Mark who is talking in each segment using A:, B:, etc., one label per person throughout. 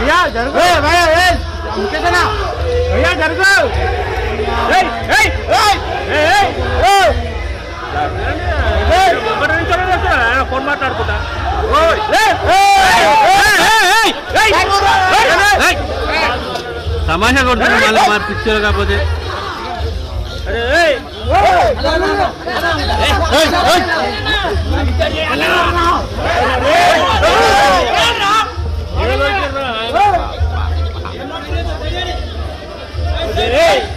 A: भैया जरूर भैया मुकेशना भैया जरूर फोन మాట్లాడుకుంటా తమాషా కొడుతున్నా మళ్ళీ మా పిక్చర్ కాకపోతే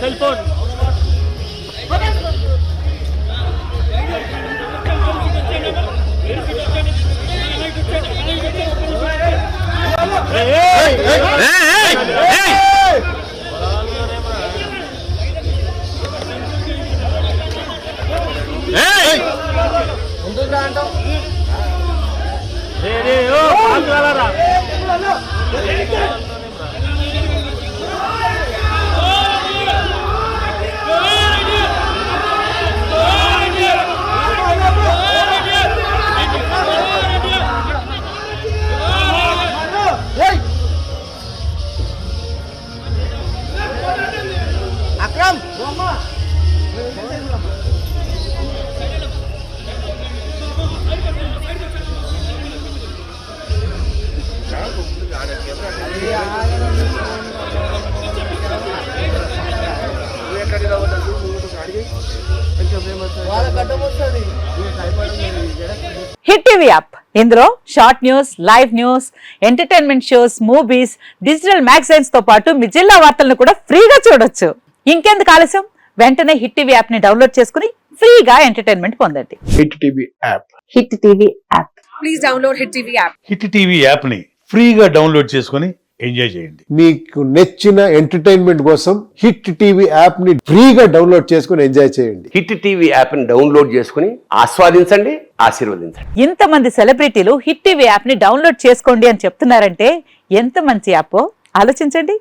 A: cell phone
B: Hit TV app ఇందులో short news, live news, entertainment shows, movies, digital magazines తో పాటు మీ జిల్లా వార్తలను కూడా ఫ్రీగా చూడొచ్చు. ఇంకెందుకు ఆలస్యం, వెంటనే హిట్ టీవీ యాప్ ని డౌన్లోడ్ చేసుకుని ఫ్రీగా ఎంటర్టైన్మెంట్ పొందండి.
C: Hit TV app.
B: Hit TV app.
D: Please download hit TV app.
E: Hit TV app ని ఫ్రీగా డౌన్లోడ్ చేసుకుని ఎంజాయ్ చేయండి.
C: మీకు నచ్చిన ఎంటర్టైన్మెంట్ కోసం హిట్ టీవీ యాప్ ని ఫ్రీగా డౌన్లోడ్ చేసుకుని ఎంజాయ్ చేయండి.
F: హిట్ టీవీ యాప్ ని డౌన్లోడ్ చేసుకుని ఆస్వాదించండి, ఆశీర్వదించండి.
B: ఇంతమంది సెలబ్రిటీలు హిట్ టీవీ యాప్ ని డౌన్లోడ్ చేసుకోండి అని చెప్తున్నారంటే ఎంత మంచి యాప్ ఆలోచించండి.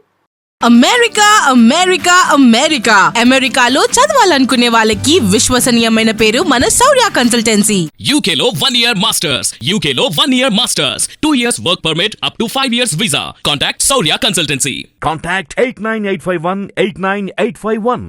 G: అమెరికా అమెరికా అమెరికా అమెరికాలో చదవాలనుకునే వాళ్ళకి విశ్వసనీయమైన పేరు మన శౌర్య కన్సల్టెన్సీ.
H: UK లో 1 year masters, UK లో 1 year masters, 2 years work permit up to 5 years visa. Contact Saurya Consultancy.
I: Contact 89851 89851.